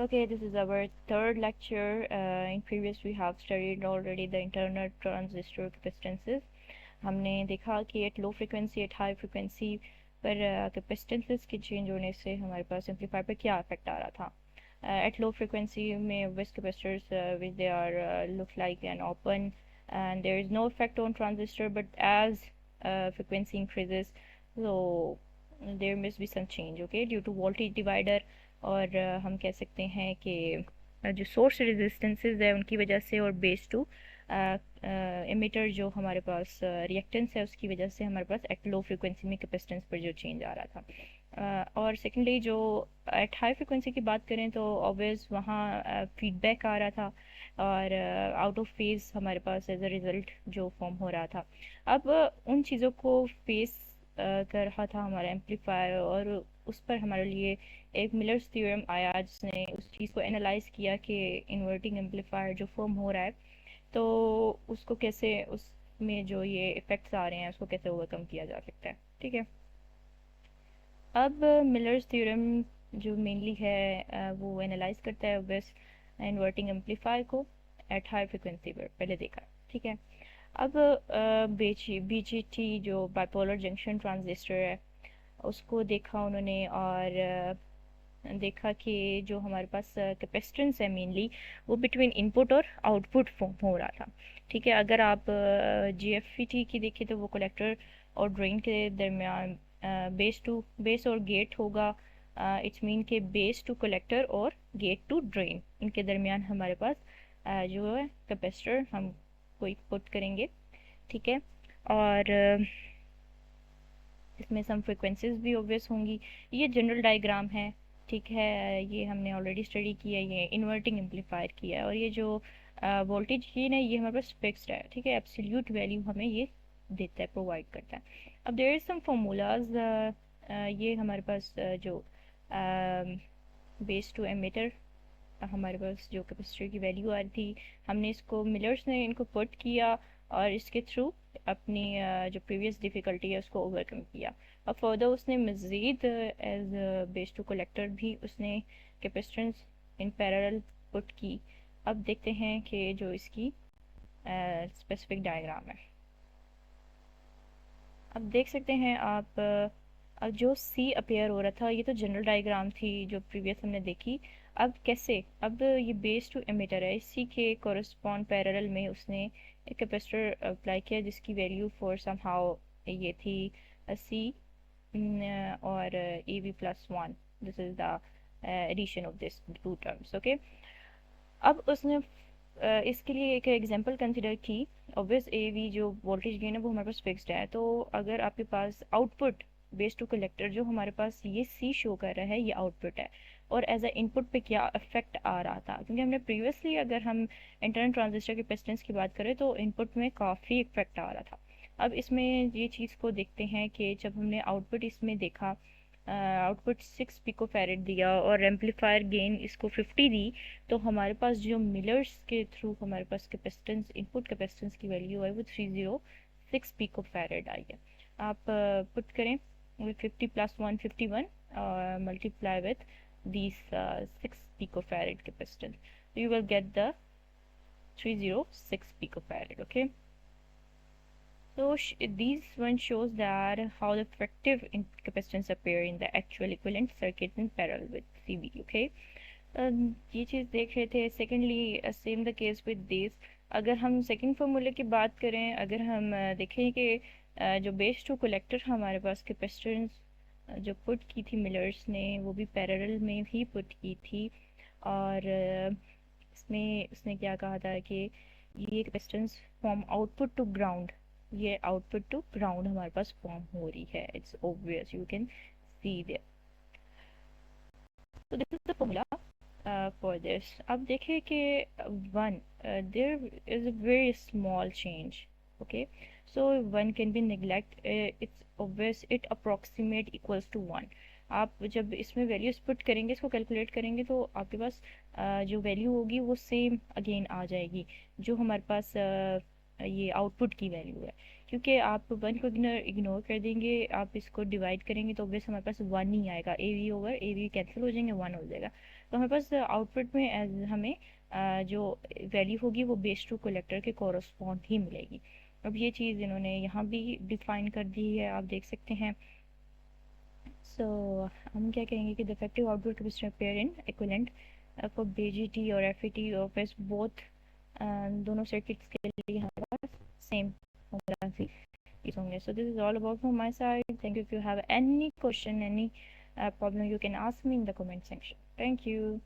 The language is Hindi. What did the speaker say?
Okay, this is our third lecture. In previous we have studied already the internal transistor capacitances. हमने देखा कि at low frequency at high frequency पर कैपेसिटेंसेस के चेंज होने से हमारे पास एम्पलीफायर पर क्या इफेक्ट आ रहा था. At low frequency with capacitors which they are look like an open and there is no effect on transistor, but as frequency increases, so there must be some change, okay, due to voltage divider. और हम कह सकते हैं कि जो सोर्स रेजिस्टेंसेस है उनकी वजह से और बेस टू एमिटर जो हमारे पास रिएक्टेंस है उसकी वजह से हमारे पास एट लो फ्रिक्वेंसी में कैपेसिटेंस पर जो चेंज आ रहा था. और सेकेंडली जो एट हाई फ्रिक्वेंसी की बात करें तो ऑब्वियस वहाँ फीडबैक आ रहा था और आउट ऑफ फेज हमारे पास एज अ रिज़ल्ट जो फॉर्म हो रहा था. अब उन चीज़ों को फेस कर रहा था हमारा एम्पलीफायर और उस पर हमारे लिए एक मिलर्स थ्योरम आया जिसने उस चीज़ को एनालाइज किया कि इन्वर्टिंग एम्पलीफायर जो फॉर्म हो रहा है तो उसको कैसे उसमें जो ये इफ़ेक्ट्स आ रहे हैं उसको कैसे ओवरकम किया जा सकता है. ठीक है. अब मिलर्स थ्योरम जो मेनली है वो एनालाइज करता है बस इन्वर्टिंग एम्पलीफायर को एट हाई फ्रिक्वेंसी पर पहले देखा. ठीक है. अब बीजीटी जो बाइपोलर जंक्शन ट्रांजिस्टर है उसको देखा उन्होंने और देखा कि जो हमारे पास कैपेसिटेंस है मेनली वो बिटवीन इनपुट और आउटपुट फॉर्म हो रहा था. ठीक है. अगर आप जीएफईटी की देखें तो वो कलेक्टर और ड्रेन के दरमियान बेस और गेट होगा. इट्स मीन के बेस टू कलेक्टर और गेट टू ड्रेन इनके दरमियान हमारे पास जो है कैपेसिटर हम कोई पुट करेंगे. ठीक है. और इसमें सम फ्रिक्वेंसीज भी ऑब्वियस होंगी. ये जनरल डायग्राम है. ठीक है. ये हमने ऑलरेडी स्टडी किया है. ये इन्वर्टिंग एम्पलीफायर किया है और ये जो वोल्टेज गेन है ये हमारे पास फिक्स्ड है. ठीक है. एब्सोल्यूट वैल्यू हमें ये देता है, प्रोवाइड करता है. अब देयर इज सम फॉर्मूलाज. ये हमारे पास जो बेस टू एमीटर हमारे पास जो कैपेसिटर की वैल्यू आ रही थी हमने इसको मिलर्स ने इनको पुट किया और इसके थ्रू अपनी जो प्रीवियस डिफ़िकल्टी है उसको ओवरकम किया. अब फर्दर उसने मज़ीद एज बेस टू कलेक्टर भी उसने कैपेसिटेंस इन पैरेलल पुट की. अब देखते हैं कि जो इसकी स्पेसिफिक डायग्राम है. अब देख सकते हैं आप अब जो सी अपेयर हो रहा था ये तो जनरल डायग्राम थी जो प्रीवियस हमने देखी. अब कैसे अब ये बेस टू एमिटर है इसी के कोरस्पॉन्ड पैरेलल में उसने एक कैपेसिटर अप्लाई किया जिसकी वैल्यू फॉर सम हाउ ये थी सी और A V plus one. This is the addition of this two terms. Okay. अब उसने इसके लिए एक एग्जांपल कंसिडर की. ऑब्वियस ए वी जो वोल्टेज गेन है वो हमारे पास फिक्स्ड है. तो अगर आपके पास आउटपुट बेस टू कलेक्टर जो हमारे पास ये सी शो कर रहा है ये आउटपुट है और एज अ इनपुट पे क्या इफेक्ट आ रहा था क्योंकि हमने प्रीवियसली अगर हम इंटरनल ट्रांजिस्टर कैपेसिटेंस की बात करें तो इनपुट में काफ़ी इफेक्ट आ रहा था. अब इसमें ये चीज़ को देखते हैं कि जब हमने आउटपुट इसमें देखा आउटपुट 6 पिको फैरेड दिया और एम्पलीफायर गेन इसको 50 दी तो हमारे पास जो मिलर्स के थ्रू हमारे पास कैपेसिटेंस इनपुट कैपेसिटेंस की वैल्यू है वो 306 पिको फैरेड आई है. आप पुट करें 50 प्लस 1 51 और multiply with these 6 picofarad capacitance. So you will get the 306 picofarad. Okay. So these one shows that how the effective capacitance appear in the actual equivalent circuit in parallel with CV. Okay. ये चीज़ देख रहे थे. Secondly same the case with this. अगर हम सेकेंड फार्मूले की बात करें अगर हम देखें कि जो बेस टू कलेक्टर हमारे पास कैपेसिटेंस जो पुट की थी मिलर्स ने वो भी पैरेलल में ही पुट की थी और इसमें उसने क्या कहा था कि ये capacitance form output to ground ये आउटपुट टू ग्राउंड हमारे पास फॉर्म हो रही है. It's obvious you can see there. So this is the formula for this. अब देखें कि one there is a very small change. Okay, so one can be neglect. It's obvious it approximate equals to one. आप जब इसमें वैल्यूज पुट करेंगे इसको कैलकुलेट करेंगे तो आपके पास जो वैल्यू होगी वो सेम अगेन आ जाएगी जो हमारे पास ये आउटपुट की वैल्यू है क्योंकि आप वन को इग्नोर कर देंगे, आप इसको डिवाइड करेंगे तो ऑब्वियस हमारे पास वन ही आएगा, A V over A V cancel हो जाएंगे, वन हो जाएगा। तो हमारे पास आउटपुट में हमें जो वैल्यू होगी वो बेस टू कलेक्टर के कोरस्पॉन्ड ही मिलेगी। अब ये चीज़ इन्होंने यहाँ भी डिफाइन कर दी है, आप देख सकते हैं। सो हम क्या कहेंगे कि the effective output capacitor pair in equivalent for BGT और एफईटी और फिर बोथ दोनों सर्किट्स के लिए हमारे पास सेम फॉर्मूला ही यूज होंगे। So this is all about from my side. Thank you. If you have any question, any problem, you can ask me in the comment section. Thank you.